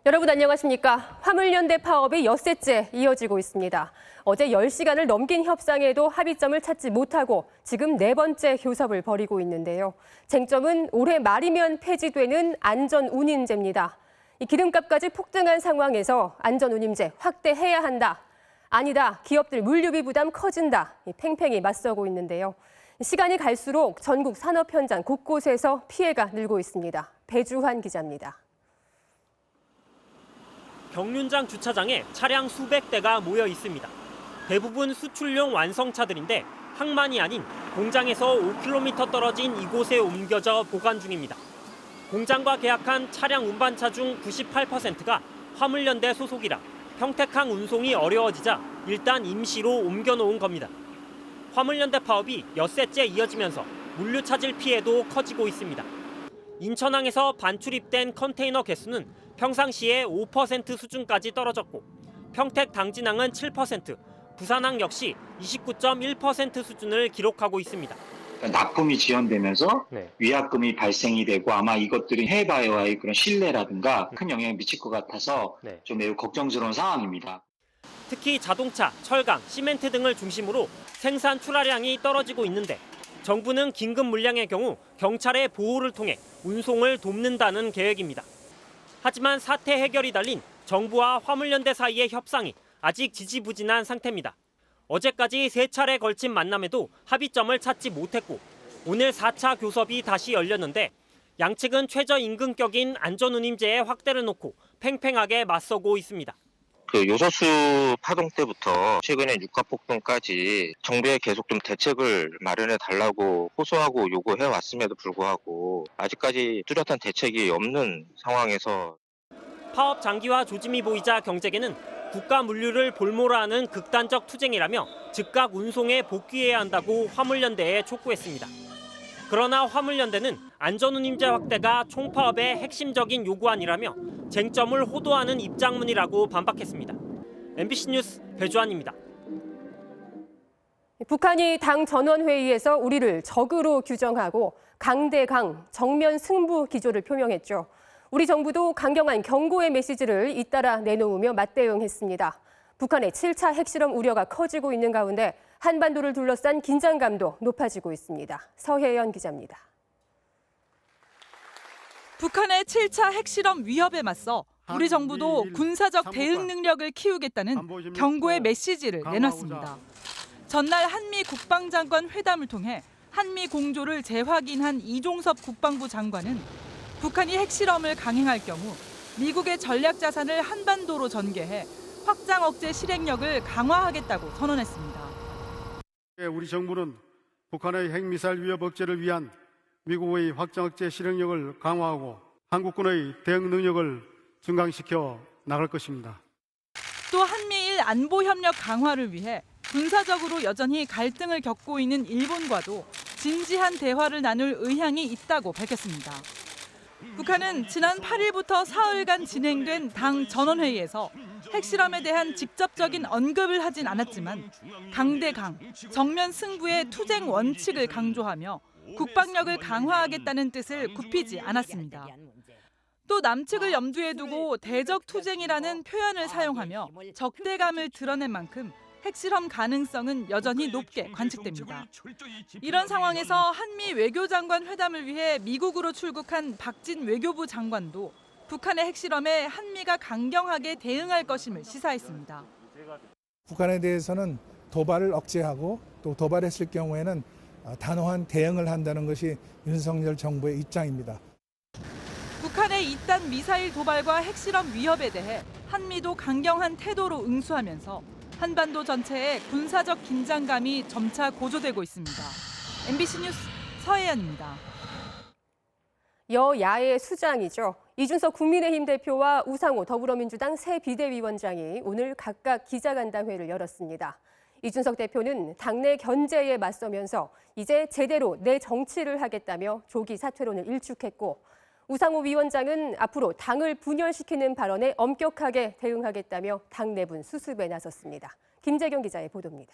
여러분 안녕하십니까? 화물연대 파업이 엿새째 이어지고 있습니다. 어제 10시간을 넘긴 협상에도 합의점을 찾지 못하고 지금 4번째 교섭을 벌이고 있는데요. 쟁점은 올해 말이면 폐지되는 안전운임제입니다. 이 기름값까지 폭등한 상황에서 안전운임제 확대해야 한다. 아니다. 기업들 물류비 부담 커진다. 팽팽히 맞서고 있는데요. 시간이 갈수록 전국 산업 현장 곳곳에서 피해가 늘고 있습니다. 배주환 기자입니다. 경륜장 주차장에 차량 수백 대가 모여 있습니다. 대부분 수출용 완성차들인데 항만이 아닌 공장에서 5km 떨어진 이곳에 옮겨져 보관 중입니다. 공장과 계약한 차량 운반차 중 98%가 화물연대 소속이라 평택항 운송이 어려워지자 일단 임시로 옮겨놓은 겁니다. 화물연대 파업이 엿새째 이어지면서 물류 차질 피해도 커지고 있습니다. 인천항에서 반출입된 컨테이너 개수는 평상시에 5% 수준까지 떨어졌고 평택 당진항은 7%, 부산항 역시 29.1% 수준을 기록하고 있습니다. 납품이 지연되면서 위약금이 발생이 되고 아마 이것들이 해외바이오와의 그런 신뢰라든가 큰 영향을 미칠 것 같아서 좀 매우 걱정스러운 상황입니다. 특히 자동차, 철강, 시멘트 등을 중심으로 생산 출하량이 떨어지고 있는데 정부는 긴급 물량의 경우 경찰의 보호를 통해 운송을 돕는다는 계획입니다. 하지만 사태 해결이 달린 정부와 화물연대 사이의 협상이 아직 지지부진한 상태입니다. 어제까지 3차례 걸친 만남에도 합의점을 찾지 못했고 오늘 4차 교섭이 다시 열렸는데 양측은 최저임금격인 안전운임제의 확대를 놓고 팽팽하게 맞서고 있습니다. 요소수 파동 때부터 최근에 유가 폭등까지 정부에 계속 좀 대책을 마련해 달라고 호소하고 요구해 왔음에도 불구하고 아직까지 뚜렷한 대책이 없는 상황에서 파업 장기화 조짐이 보이자 경제계는 국가 물류를 볼모라하는 극단적 투쟁이라며 즉각 운송에 복귀해야 한다고 화물연대에 촉구했습니다. 그러나 화물연대는 안전운임제 확대가 총파업의 핵심적인 요구안이라며 쟁점을 호도하는 입장문이라고 반박했습니다. MBC 뉴스 배주환입니다. 북한이 당 전원회의에서 우리를 적으로 규정하고 강대강, 정면 승부 기조를 표명했죠. 우리 정부도 강경한 경고의 메시지를 잇따라 내놓으며 맞대응했습니다. 북한의 7차 핵실험 우려가 커지고 있는 가운데 한반도를 둘러싼 긴장감도 높아지고 있습니다. 서혜연 기자입니다. 북한의 7차 핵실험 위협에 맞서 우리 정부도 군사적 대응 능력을 키우겠다는 경고의 메시지를 내놨습니다. 전날 한미 국방장관 회담을 통해 한미 공조를 재확인한 이종섭 국방부 장관은 북한이 핵실험을 강행할 경우 미국의 전략 자산을 한반도로 전개해 확장 억제 실행력을 강화하겠다고 선언했습니다. 우리 정부는 북한의 핵미사일 위협 억제를 위한 미국의 확장 억제 실행력을 강화하고 한국군의 대응 능력을 증강시켜 나갈 것입니다. 또 한미일 안보 협력 강화를 위해 군사적으로 여전히 갈등을 겪고 있는 일본과도 진지한 대화를 나눌 의향이 있다고 밝혔습니다. 북한은 지난 8일부터 사흘간 진행된 당 전원회의에서 핵실험에 대한 직접적인 언급을 하진 않았지만 강대강, 정면 승부의 투쟁 원칙을 강조하며 국방력을 강화하겠다는 뜻을 굽히지 않았습니다. 또 남측을 염두에 두고 대적 투쟁이라는 표현을 사용하며 적대감을 드러낸 만큼 핵실험 가능성은 여전히 높게 관측됩니다. 이런 상황에서 한미 외교장관 회담을 위해 미국으로 출국한 박진 외교부 장관도 북한의 핵실험에 한미가 강경하게 대응할 것임을 시사했습니다. 북한에 대해서는 도발을 억제하고 또 도발했을 경우에는 단호한 대응을 한다는 것이 윤석열 정부의 입장입니다. 북한의 이딴 미사일 도발과 핵실험 위협에 대해 한미도 강경한 태도로 응수하면서 한반도 전체에 군사적 긴장감이 점차 고조되고 있습니다. MBC 뉴스 서혜연입니다. 여야의 수장이죠. 이준석 국민의힘 대표와 우상호 더불어민주당 새 비대위원장이 오늘 각각 기자간담회를 열었습니다. 이준석 대표는 당내 견제에 맞서면서 이제 제대로 내 정치를 하겠다며 조기 사퇴론을 일축했고 우상호 위원장은 앞으로 당을 분열시키는 발언에 엄격하게 대응하겠다며 당 내분 수습에 나섰습니다. 김재경 기자의 보도입니다.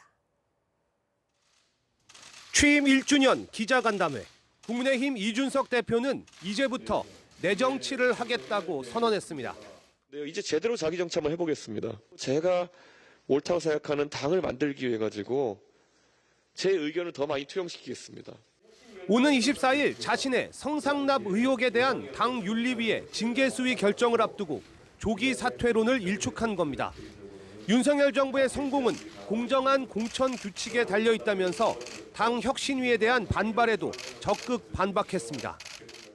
취임 1주년 기자간담회. 국민의힘 이준석 대표는 이제부터 내 정치를 하겠다고 선언했습니다. 네, 이제 제대로 자기 정치 한번 해보겠습니다. 제가 옳다고 생각하는 당을 만들기 위해 가지고 제 의견을 더 많이 투영시키겠습니다. 오는 24일 자신의 성상납 의혹에 대한 당 윤리위의 징계 수위 결정을 앞두고 조기 사퇴론을 일축한 겁니다. 윤석열 정부의 성공은 공정한 공천 규칙에 달려 있다면서 당 혁신위에 대한 반발에도 적극 반박했습니다.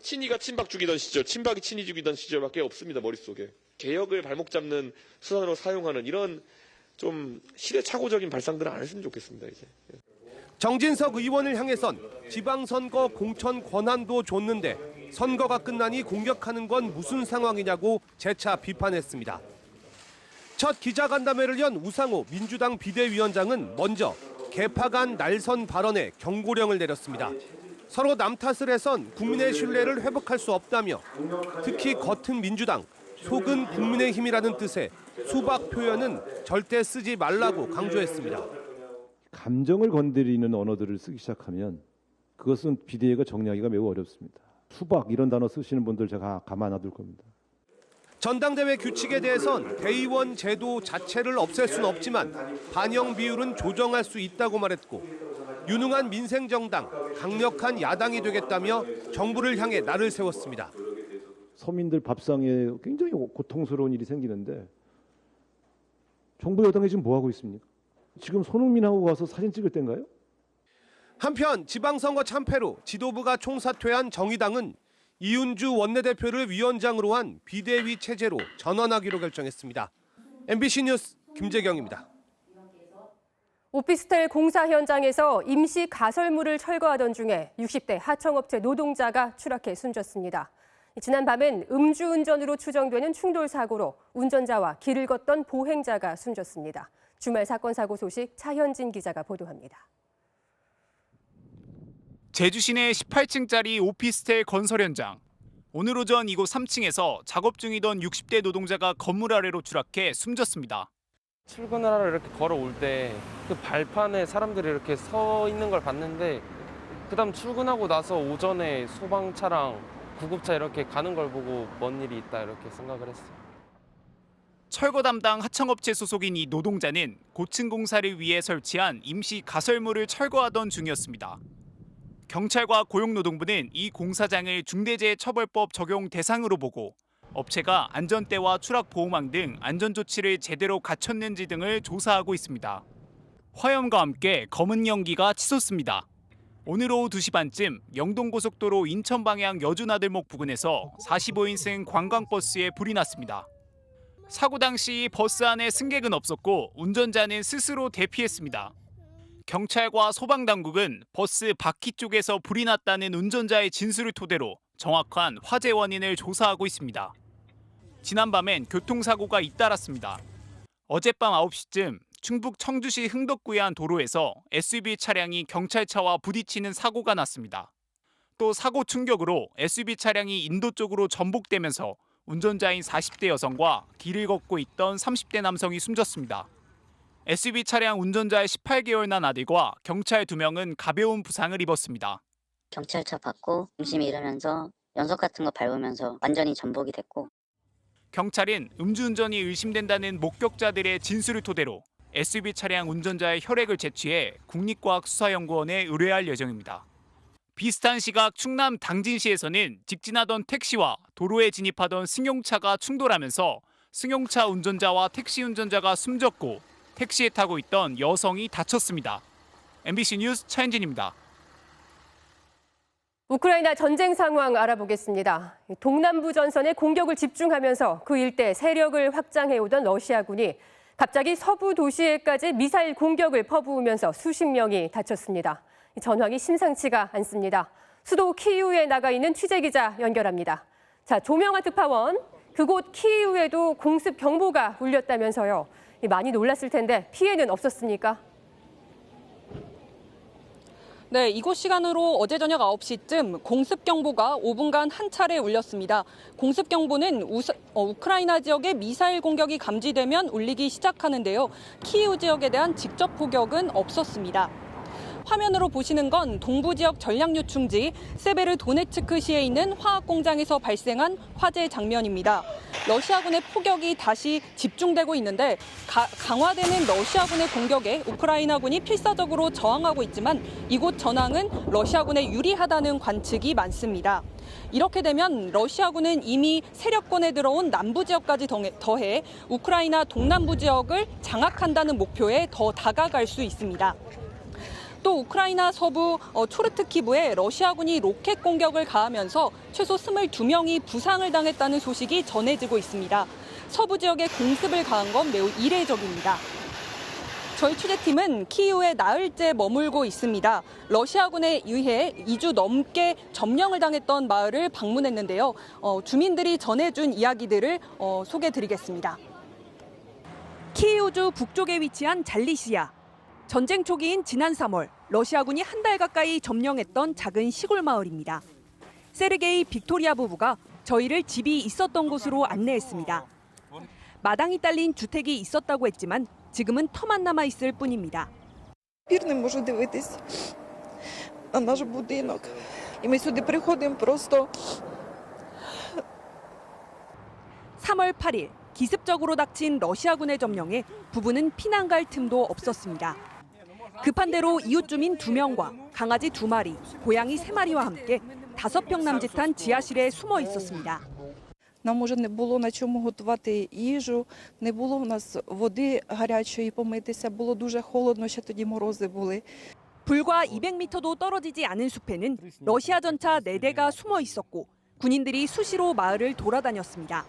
친이가 친박 죽이던 시절, 친박이 친이 죽이던 시절밖에 없습니다, 머릿속에. 개혁을 발목 잡는 수단으로 사용하는 이런 좀 시대착오적인 발상들은 안 했으면 좋겠습니다, 이제. 정진석 의원을 향해선 지방선거 공천 권한도 줬는데 선거가 끝나니 공격하는 건 무슨 상황이냐고 재차 비판했습니다. 첫 기자간담회를 연 우상호 민주당 비대위원장은 먼저 개파간 날선 발언에 경고령을 내렸습니다. 서로 남 탓을 해선 국민의 신뢰를 회복할 수 없다며 특히 겉은 민주당, 속은 국민의힘이라는 뜻의 수박 표현은 절대 쓰지 말라고 강조했습니다. 감정을 건드리는 언어들을 쓰기 시작하면 그것은 비대위가 정리하기가 매우 어렵습니다. 수박 이런 단어 쓰시는 분들 제가 가만 안 둘 겁니다. 전당대회 규칙에 대해선 대의원 제도 자체를 없앨 수는 없지만 반영 비율은 조정할 수 있다고 말했고 유능한 민생정당, 강력한 야당이 되겠다며 정부를 향해 날을 세웠습니다. 서민들 밥상에 굉장히 고통스러운 일이 생기는데 정부 여당이 지금 뭐 하고 있습니까? 지금 손흥민하고 가서 사진 찍을 때인가요? 한편 지방선거 참패로 지도부가 총사퇴한 정의당은 이윤주 원내대표를 위원장으로 한 비대위 체제로 전환하기로 결정했습니다. MBC 뉴스 김재경입니다. 오피스텔 공사 현장에서 임시 가설물을 철거하던 중에 60대 하청업체 노동자가 추락해 숨졌습니다. 지난 밤엔 음주운전으로 추정되는 충돌 사고로 운전자와 길을 걷던 보행자가 숨졌습니다. 주말 사건 사고 소식 차현진 기자가 보도합니다. 제주 시내 18층짜리 오피스텔 건설 현장. 오늘 오전 이곳 3층에서 작업 중이던 60대 노동자가 건물 아래로 추락해 숨졌습니다. 출근을 하러 이렇게 걸어올 때 그 발판에 사람들이 이렇게 서 있는 걸 봤는데 그다음 출근하고 나서 오전에 소방차랑 구급차 이렇게 가는 걸 보고 뭔 일이 있다 이렇게 생각을 했어요. 철거 담당 하청업체 소속인 이 노동자는 고층 공사를 위해 설치한 임시 가설물을 철거하던 중이었습니다. 경찰과 고용노동부는 이 공사장을 중대재해처벌법 적용 대상으로 보고 업체가 안전대와 추락보호망 등 안전조치를 제대로 갖췄는지 등을 조사하고 있습니다. 화염과 함께 검은 연기가 치솟습니다. 오늘 오후 2시 반쯤 영동고속도로 인천 방향 여주나들목 부근에서 45인승 관광버스에 불이 났습니다. 사고 당시 버스 안에 승객은 없었고 운전자는 스스로 대피했습니다. 경찰과 소방당국은 버스 바퀴 쪽에서 불이 났다는 운전자의 진술을 토대로 정확한 화재 원인을 조사하고 있습니다. 지난밤엔 교통사고가 잇따랐습니다. 어젯밤 9시쯤 충북 청주시 흥덕구의 한 도로에서 SUV 차량이 경찰차와 부딪히는 사고가 났습니다. 또 사고 충격으로 SUV 차량이 인도 쪽으로 전복되면서 운전자인 40대 여성과 길을 걷고 있던 30대 남성이 숨졌습니다. SUV 차량 운전자의 18개월 난 아들과 경찰 2명은 가벼운 부상을 입었습니다. 경찰차 받고 중심이 이러면서 연석 같은 거 밟으면서 완전히 전복이 됐고. 경찰은 음주운전이 의심된다는 목격자들의 진술을 토대로 SUV 차량 운전자의 혈액을 채취해 국립과학수사연구원에 의뢰할 예정입니다. 비슷한 시각 충남 당진시에서는 직진하던 택시와 도로에 진입하던 승용차가 충돌하면서 승용차 운전자와 택시 운전자가 숨졌고 택시에 타고 있던 여성이 다쳤습니다. MBC 뉴스 차현진입니다. 우크라이나 전쟁 상황 알아보겠습니다. 동남부 전선에 공격을 집중하면서 그 일대 세력을 확장해오던 러시아군이 갑자기 서부 도시에까지 미사일 공격을 퍼부으면서 수십 명이 다쳤습니다. 전황이 심상치가 않습니다. 수도 키이우에 나가 있는 취재기자 연결합니다. 자, 조명아 특파원, 그곳 키이우에도 공습 경보가 울렸다면서요. 많이 놀랐을 텐데 피해는 없었습니까? 네, 이곳 시간으로 어제 저녁 9시쯤 공습경보가 5분간 한 차례 울렸습니다. 공습경보는 우크라이나 지역에 미사일 공격이 감지되면 울리기 시작하는데요. 키이우 지역에 대한 직접 포격은 없었습니다. 화면으로 보시는 건 동부 지역 전략 요충지 세베르도네츠크시에 있는 화학 공장에서 발생한 화재 장면입니다. 러시아군의 포격이 다시 집중되고 있는데 강화되는 러시아군의 공격에 우크라이나군이 필사적으로 저항하고 있지만 이곳 전황은 러시아군에 유리하다는 관측이 많습니다. 이렇게 되면 러시아군은 이미 세력권에 들어온 남부 지역까지 더해 우크라이나 동남부 지역을 장악한다는 목표에 더 다가갈 수 있습니다. 또 우크라이나 서부 초르트키브에 러시아군이 로켓 공격을 가하면서 최소 22명이 부상을 당했다는 소식이 전해지고 있습니다. 서부 지역에 공습을 가한 건 매우 이례적입니다. 저희 취재팀은 키이우에 나흘째 머물고 있습니다. 러시아군에 의해 2주 넘게 점령을 당했던 마을을 방문했는데요. 주민들이 전해준 이야기들을 소개해드리겠습니다. 키이우주 북쪽에 위치한 잘리시아. 전쟁 초기인 지난 3월 러시아군이 한 달 가까이 점령했던 작은 시골 마을입니다. 세르게이 빅토리아 부부가 저희를 집이 있었던 곳으로 안내했습니다. 마당이 딸린 주택이 있었다고 했지만 지금은 터만 남아 있을 뿐입니다. Не можу дивитись на наш будинок. І ми сюди приходимо просто 3월 8일 기습적으로 닥친 러시아군의 점령에 부부는 피난 갈 틈도 없었습니다. 급한 대로 이웃 주민 2명과 강아지 2마리, 고양이 3마리와 함께 5평 남짓한 지하실에 숨어 있었습니다. нам уже не було на чому готувати їжу, не було в нас води гарячої помитися, було дуже холодно, ще тоді морози були. 불과 200m도 떨어지지 않은 숲에는 러시아 전차 4대가 숨어 있었고 군인들이 수시로 마을을 돌아다녔습니다.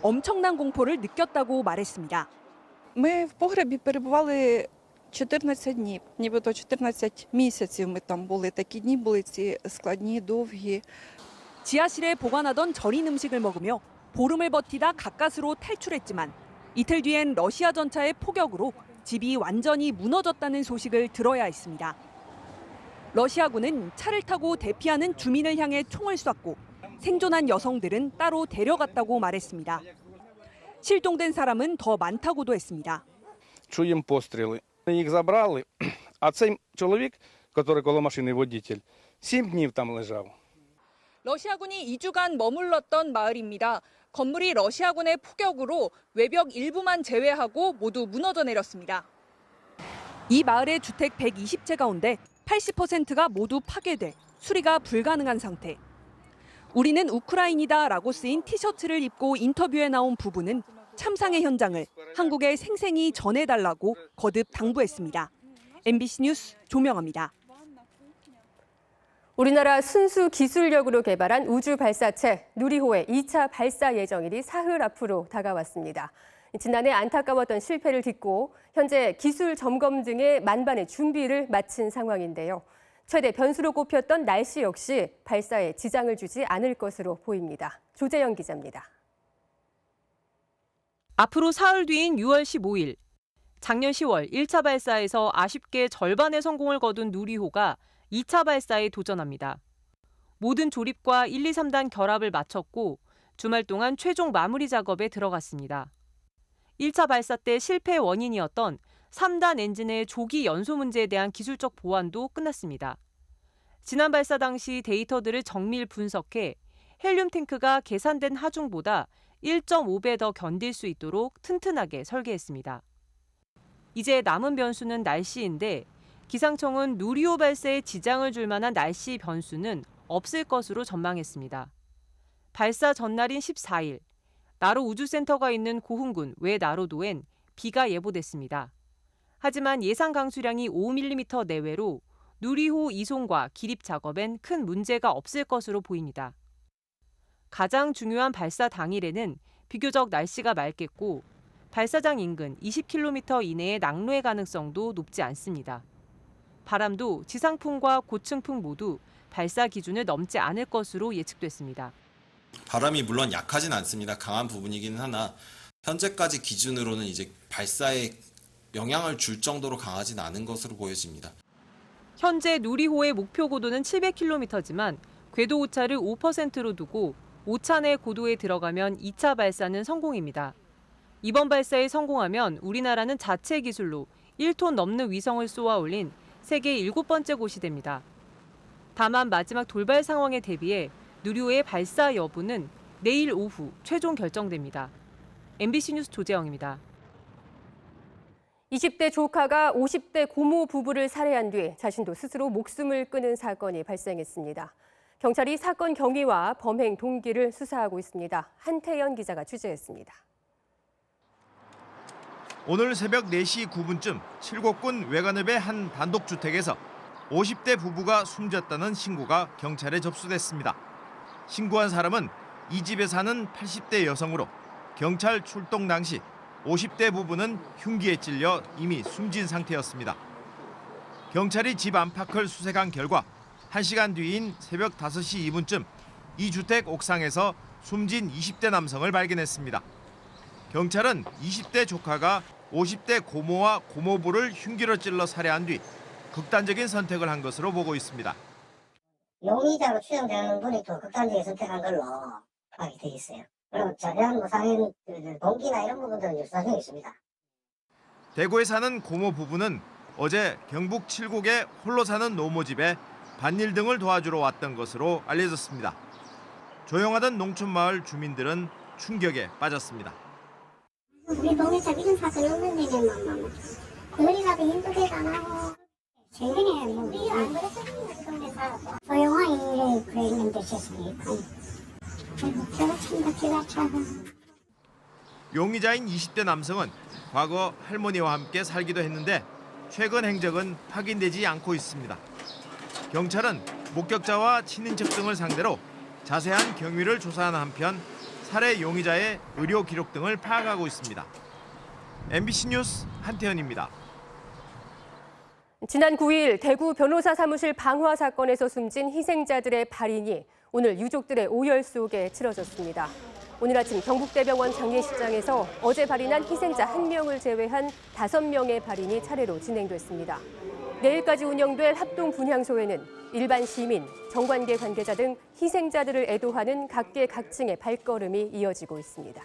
엄청난 공포를 느꼈다고 말했습니다. Ми в погребі перебували 14 днів, нібито 14 місяців ми там були. Такі дні були ці складні, довгі. 지하실에 보관하던 절인 음식을 먹으며 보름을 버티다 가까스로 탈출했지만 이틀 뒤엔 러시아 전차의 포격으로 집이 완전히 무너졌다는 소식을 들어야 했습니다. 러시아군은 차를 타고 대피하는 주민을 향해 총을 쐈고 생존한 여성들은 따로 데려갔다고 말했습니다. 실종된 사람은 더 많다고도 했습니다. Чуємо постріли. Їх забрали, а цей чоловік, який коло машини водитель, 7 днів там лежав. 러시아군이 2주간 머물렀던 마을입니다. 건물이 러시아군의 포격으로 외벽 일부만 제외하고 모두 무너져 내렸습니다. 이 마을의 주택 120채 가운데 80%가 모두 파괴돼 수리가 불가능한 상태. 우리는 우크라인이다라고 쓰인 티셔츠를 입고 인터뷰에 나온 부부는 참상의 현장을 한국에 생생히 전해달라고 거듭 당부했습니다. MBC 뉴스 조명아입니다. 우리나라 순수 기술력으로 개발한 우주 발사체 누리호의 2차 발사 예정일이 사흘 앞으로 다가왔습니다. 지난해 안타까웠던 실패를 딛고 현재 기술 점검 등의 만반의 준비를 마친 상황인데요. 최대 변수로 꼽혔던 날씨 역시 발사에 지장을 주지 않을 것으로 보입니다. 조재영 기자입니다. 앞으로 사흘 뒤인 6월 15일, 작년 10월 1차 발사에서 아쉽게 절반의 성공을 거둔 누리호가 2차 발사에 도전합니다. 모든 조립과 1, 2, 3단 결합을 마쳤고 주말 동안 최종 마무리 작업에 들어갔습니다. 1차 발사 때 실패 원인이었던 3단 엔진의 조기 연소 문제에 대한 기술적 보완도 끝났습니다. 지난 발사 당시 데이터들을 정밀 분석해 헬륨 탱크가 계산된 하중보다 1.5배 더 견딜 수 있도록 튼튼하게 설계했습니다. 이제 남은 변수는 날씨인데 기상청은 누리호 발사에 지장을 줄 만한 날씨 변수는 없을 것으로 전망했습니다. 발사 전날인 14일, 나로 우주센터가 있는 고흥군 외나로도엔 비가 예보됐습니다. 하지만 예상 강수량이 5mm 내외로 누리호 이송과 기립 작업엔 큰 문제가 없을 것으로 보입니다. 가장 중요한 발사 당일에는 비교적 날씨가 맑겠고 발사장 인근 20km 이내의 낙뢰 가능성도 높지 않습니다. 바람도 지상풍과 고층풍 모두 발사 기준을 넘지 않을 것으로 예측됐습니다. 바람이 물론 약하진 않습니다. 강한 부분이기는 하나 현재까지 기준으로는 이제 발사에 영향을 줄 정도로 강하진 않은 것으로 보여집니다. 현재 누리호의 목표 고도는 700km지만 궤도 오차를 5%로 두고 오차 내 고도에 들어가면 2차 발사는 성공입니다. 이번 발사에 성공하면 우리나라는 자체 기술로 1톤 넘는 위성을 쏘아 올린 세계 7번째 곳이 됩니다. 다만 마지막 돌발 상황에 대비해 누리호의 발사 여부는 내일 오후 최종 결정됩니다. MBC 뉴스 조재영입니다. 20대 조카가 50대 고모 부부를 살해한 뒤 자신도 스스로 목숨을 끊은 사건이 발생했습니다. 경찰이 사건 경위와 범행 동기를 수사하고 있습니다. 한태연 기자가 취재했습니다. 오늘 새벽 4시 9분쯤 칠곡군 외관읍의 한 단독주택에서 50대 부부가 숨졌다는 신고가 경찰에 접수됐습니다. 신고한 사람은 이 집에 사는 80대 여성으로 경찰 출동 당시 50대 부부는 흉기에 찔려 이미 숨진 상태였습니다. 경찰이 집 안팎을 수색한 결과 1시간 뒤인 새벽 5시 2분쯤 이 주택 옥상에서 숨진 20대 남성을 발견했습니다. 경찰은 20대 조카가 50대 고모와 고모부를 흉기로 찔러 살해한 뒤 극단적인 선택을 한 것으로 보고 있습니다. 용의자로 추정되는 분이 또 극단적인 선택한 걸로 파악이 되어 있어요. 그리고 자세한 살인 동기나 이런 부분들은 수사 중에 있습니다. 대구에 사는 고모 부부는 어제 경북 칠곡에 홀로 사는 노모 집에 밭일 등을 도와주러 왔던 것으로 알려졌습니다. 조용하던 농촌마을 주민들은 충격에 빠졌습니다. 우리 동네에서 이런 사건이 없는데 그거리라도 힘들게 안 하고 최근에 우리 안 그랬었는데 동네에서 조용하게 그랬는데 됐습니까? 용의자인 20대 남성은 과거 할머니와 함께 살기도 했는데 최근 행적은 확인되지 않고 있습니다. 경찰은 목격자와 친인척 등을 상대로 자세한 경위를 조사하는 한편 살해 용의자의 의료 기록 등을 파악하고 있습니다. MBC 뉴스 한태현입니다. 지난 9일 대구 변호사 사무실 방화 사건에서 숨진 희생자들의 발인이 오늘 유족들의 오열 속에 치러졌습니다. 오늘 아침 경북대병원 장례식장에서 어제 발인한 희생자 1명을 제외한 5명의 발인이 차례로 진행됐습니다. 내일까지 운영될 합동 분향소에는 일반 시민, 정관계 관계자 등 희생자들을 애도하는 각계각층의 발걸음이 이어지고 있습니다.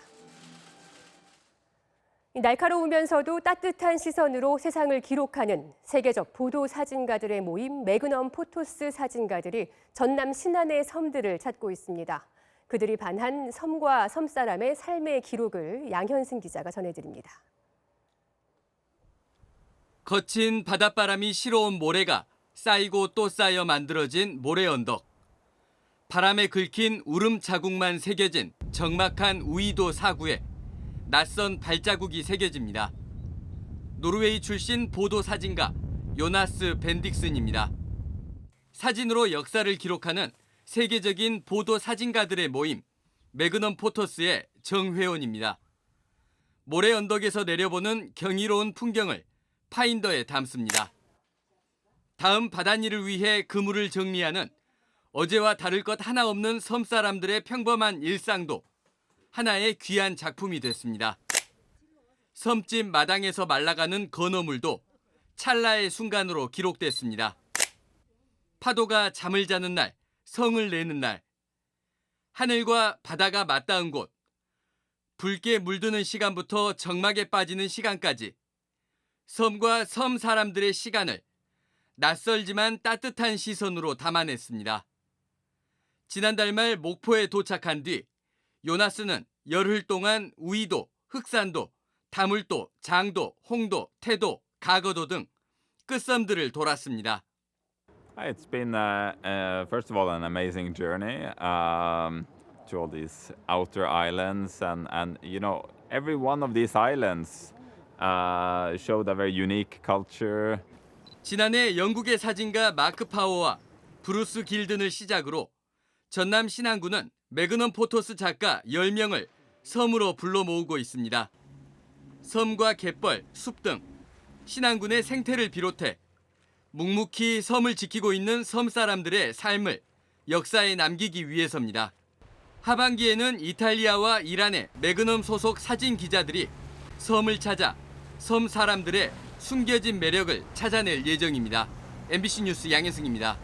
날카로우면서도 따뜻한 시선으로 세상을 기록하는 세계적 보도 사진가들의 모임 매그넘 포토스 사진가들이 전남 신안의 섬들을 찾고 있습니다. 그들이 반한 섬과 섬사람의 삶의 기록을 양현승 기자가 전해드립니다. 거친 바닷바람이 실어온 모래가 쌓이고 또 쌓여 만들어진 모래 언덕. 바람에 긁힌 울음 자국만 새겨진 적막한 우이도 사구에 낯선 발자국이 새겨집니다. 노르웨이 출신 보도 사진가 요나스 벤딕슨입니다. 사진으로 역사를 기록하는 세계적인 보도 사진가들의 모임 매그넘 포토스의 정회원입니다. 모래 언덕에서 내려보는 경이로운 풍경을 파인더에 담습니다. 다음 바닷일을 위해 그물을 정리하는 어제와 다를 것 하나 없는 섬사람들의 평범한 일상도 하나의 귀한 작품이 됐습니다. 섬집 마당에서 말라가는 건어물도 찰나의 순간으로 기록됐습니다. 파도가 잠을 자는 날, 성을 내는 날, 하늘과 바다가 맞닿은 곳, 붉게 물드는 시간부터 적막에 빠지는 시간까지 섬과 섬 사람들의 시간을 낯설지만 따뜻한 시선으로 담아냈습니다. 지난달 말 목포에 도착한 뒤 요나스는 열흘 동안 우이도, 흑산도, 다물도, 장도, 홍도, 태도, 가거도 등 끝섬들을 돌았습니다. It's been first of all an amazing journey to all these outer islands and you know every one of these islands showed a very unique culture. 지난해 영국의 사진가 마크 파워와 브루스 길든을 시작으로 전남 신안군은 매그넘 포토스 작가 10명을 섬으로 불러 모으고 있습니다. 섬과 갯벌, 숲 등 신안군의 생태를 비롯해 묵묵히 섬을 지키고 있는 섬 사람들의 삶을 역사에 남기기 위해서입니다. 하반기에는 이탈리아와 이란의 매그넘 소속 사진 기자들이 섬을 찾아 섬 사람들의 숨겨진 매력을 찾아낼 예정입니다. MBC 뉴스 양현승입니다.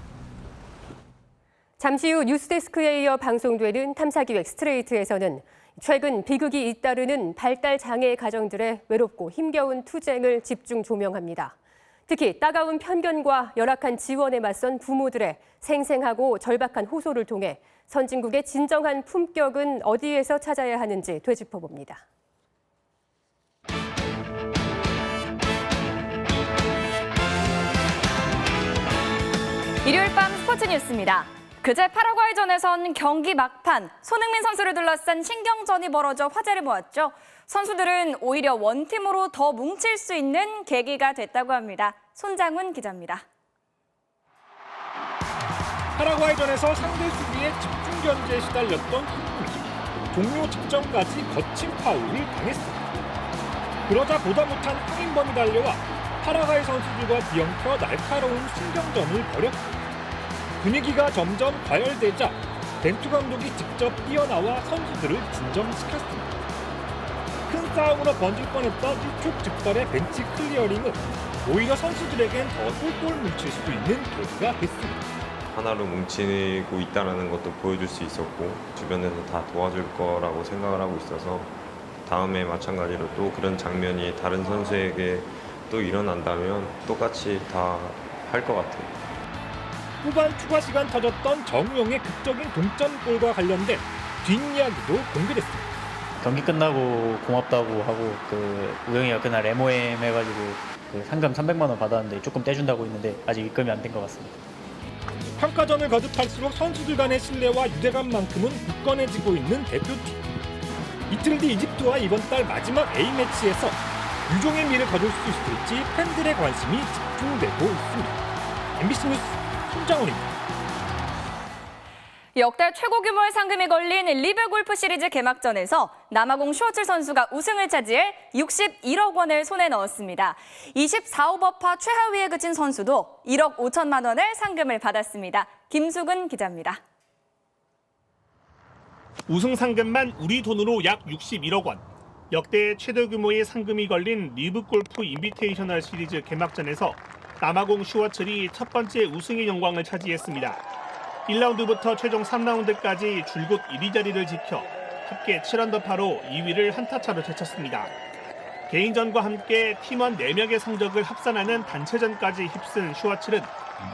잠시 후 뉴스데스크에 이어 방송되는 탐사기획 스트레이트에서는 최근 비극이 잇따르는 발달 장애 가정들의 외롭고 힘겨운 투쟁을 집중 조명합니다. 특히 따가운 편견과 열악한 지원에 맞선 부모들의 생생하고 절박한 호소를 통해 선진국의 진정한 품격은 어디에서 찾아야 하는지 되짚어봅니다. 일요일 밤 스포츠 뉴스입니다. 그제 파라과이전에선 경기 막판 손흥민 선수를 둘러싼 신경전이 벌어져 화제를 모았죠. 선수들은 오히려 원팀으로 더 뭉칠 수 있는 계기가 됐다고 합니다. 손장훈 기자입니다. 파라과이전에서 상대 수비에 집중 견제에 시달렸던 손흥민이 종료 직전까지 거친 파울을 당했습니다. 그러자 보다 못한 황인범이 달려와 파라과이 선수들과 뒤엉켜 날카로운 신경전을 벌였고 분위기가 점점 과열되자 벤투 감독이 직접 뛰어나와 선수들을 진정시켰습니다. 큰 싸움으로 번질 뻔했던 일촉즉발의 벤치 클리어링은 오히려 선수들에겐 더 똘똘 뭉칠 수 있는 계기가 됐습니다. 하나로 뭉치고 있다는 것도 보여줄 수 있었고 주변에서 다 도와줄 거라고 생각을 하고 있어서 다음에 마찬가지로 또 그런 장면이 다른 선수에게 또 일어난다면 똑같이 다 할 것 같아요. 후반 추가 시간 터졌던 정우영의 극적인 동점골과 관련된 뒷이야기도 공개됐습니다. 경기 끝나고 고맙다고 하고 우영이가 그날 MOM 해가지고 상금 300만 원 받았는데 조금 떼준다고 했는데 아직 입금이 안 된 것 같습니다. 평가전을 거듭할수록 선수들 간의 신뢰와 유대감만큼은 굳건해지고 있는 대표팀. 이틀 뒤 이집트와 이번 달 마지막 A매치에서 유종의 미를 거둘 수 있을지 팬들의 관심이 집중되고 있습니다. MBC 뉴스 손장훈입니다. 역대 최고 규모의 상금이 걸린 리브 골프 시리즈 개막전에서 남아공 슈워츠 선수가 우승을 차지해 61억 원을 손에 넣었습니다. 24오버파 최하위에 그친 선수도 1억 5천만 원의 상금을 받았습니다. 김수근 기자입니다. 우승 상금만 우리 돈으로 약 61억 원. 역대 최대 규모의 상금이 걸린 리브 골프 인비테이셔널 시리즈 개막전에서 남아공 슈워츠리 첫 번째 우승의 영광을 차지했습니다. 1라운드부터 최종 3라운드까지 줄곧 1위 자리를 지켜 합계 7언더파로 2위를 한타차로 제쳤습니다. 개인전과 함께 팀원 4명의 성적을 합산하는 단체전까지 휩쓴 슈워츠는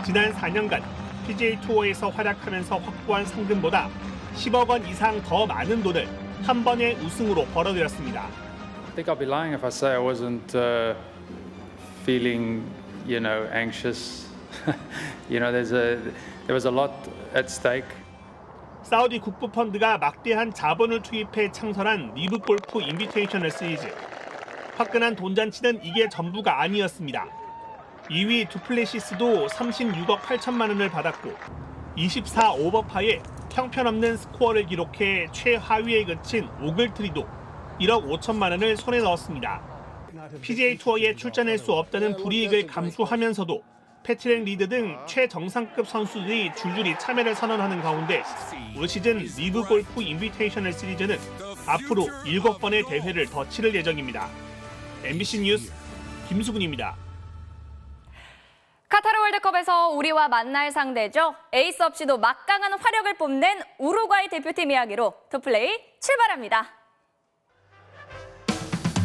지난 4년간 PGA 투어에서 활약하면서 확보한 상금보다 10억 원 이상 더 많은 돈을 한 번의 우승으로 벌어들였습니다. I think I'll be lying if I say I wasn't feeling, anxious. there was a lot at stake. 사우디 국부 펀드가 막대한 자본을 투입해 창설한 리브 골프 인비테이셔널 시리즈. 화끈한 돈잔치는 이게 전부가 아니었습니다. 2위 두플레시스도 36억 8천만 원을 받았고 24오버파에 형편없는 스코어를 기록해 최하위에 그친 오글트리도 1억 5천만 원을 손에 넣었습니다. PGA 투어에 출전할 수 없다는 불이익을 감수하면서도 패트릭 리드 등 최정상급 선수들이 줄줄이 참여를 선언하는 가운데 올 시즌 리브 골프 인비테이셔널 시리즈는 앞으로 7번의 대회를 더 치를 예정입니다. MBC 뉴스 김수근입니다. 카타르 월드컵에서 우리와 만날 상대죠. 에이스 없이도 막강한 화력을 뽐낸 우루과이 대표팀 이야기로 투플레이 출발합니다.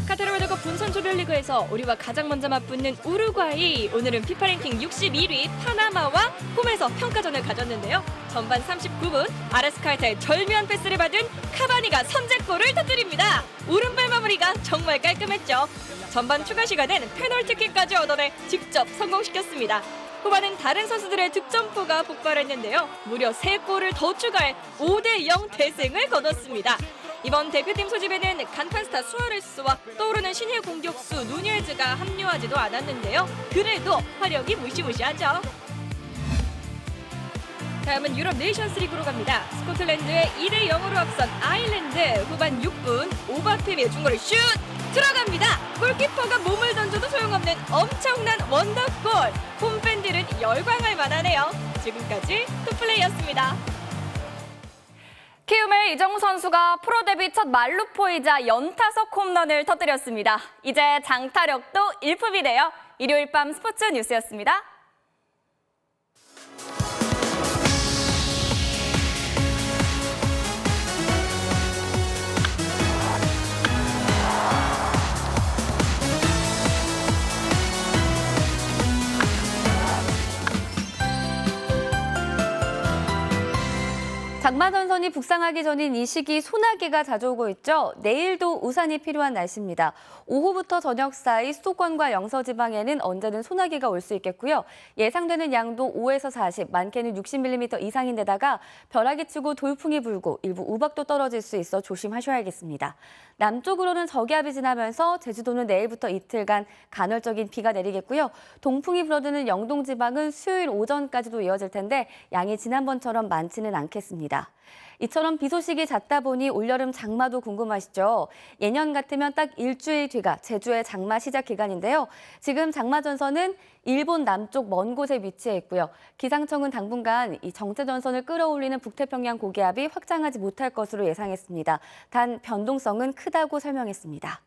카타르 월드컵 본선 조별리그에서 우리와 가장 먼저 맞붙는 우루과이. 오늘은 피파 랭킹 61위 파나마와 홈에서 평가전을 가졌는데요. 전반 39분 아레스카에타의 절묘한 패스를 받은 카바니가 선제골을 터뜨립니다. 오른발 마무리가 정말 깔끔했죠. 전반 추가 시간엔 페널티킥까지 얻어내 직접 성공시켰습니다. 후반은 다른 선수들의 득점포가 폭발했는데요. 무려 3골을 더 추가해 5대0 대승을 거뒀습니다. 이번 대표팀 소집에는 간판 스타 수아레스와 떠오르는 신예 공격수 누니에즈가 합류하지도 않았는데요. 그래도 화력이 무시무시하죠. 다음은 유럽 네이션스 리그로 갑니다. 스코틀랜드의 2대0으로 앞선 아일랜드. 후반 6분 오바페미의 중거리 슛! 들어갑니다. 골키퍼가 몸을 던져도 소용없는 엄청난 원더골. 홈팬들은 열광할 만하네요. 지금까지 투플레이였습니다. 키움의 이정우 선수가 프로 데뷔 첫 만루포이자 연타석 홈런을 터뜨렸습니다. 이제 장타력도 일품이네요. 일요일 밤 스포츠 뉴스였습니다. 장마 전선이 북상하기 전인 이 시기 소나기가 자주 오고 있죠. 내일도 우산이 필요한 날씨입니다. 오후부터 저녁 사이 수도권과 영서 지방에는 언제든 소나기가 올 수 있겠고요. 예상되는 양도 5에서 40, 많게는 60mm 이상인데다가 벼락이 치고 돌풍이 불고 일부 우박도 떨어질 수 있어 조심하셔야겠습니다. 남쪽으로는 저기압이 지나면서 제주도는 내일부터 이틀간 간헐적인 비가 내리겠고요. 동풍이 불어드는 영동 지방은 수요일 오전까지도 이어질 텐데 양이 지난번처럼 많지는 않겠습니다. 이처럼 비 소식이 잦다 보니 올여름 장마도 궁금하시죠? 예년 같으면 딱 일주일 뒤가 제주의 장마 시작 기간인데요. 지금 장마 전선은 일본 남쪽 먼 곳에 위치해 있고요. 기상청은 당분간 이 정체 전선을 끌어올리는 북태평양 고기압이 확장하지 못할 것으로 예상했습니다. 단 변동성은 크다고 설명했습니다.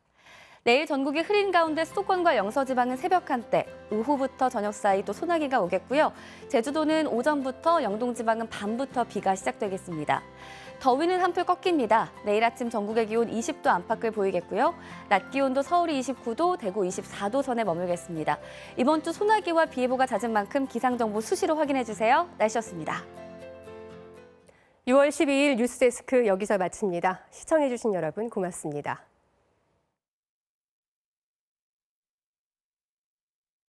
내일 전국이 흐린 가운데 수도권과 영서 지방은 새벽 한때, 오후부터 저녁 사이 또 소나기가 오겠고요. 제주도는 오전부터, 영동 지방은 밤부터 비가 시작되겠습니다. 더위는 한풀 꺾입니다. 내일 아침 전국의 기온 20도 안팎을 보이겠고요. 낮 기온도 서울이 29도, 대구 24도 선에 머물겠습니다. 이번 주 소나기와 비 예보가 잦은 만큼 기상정보 수시로 확인해주세요. 날씨였습니다. 6월 12일 뉴스데스크 여기서 마칩니다. 시청해주신 여러분 고맙습니다.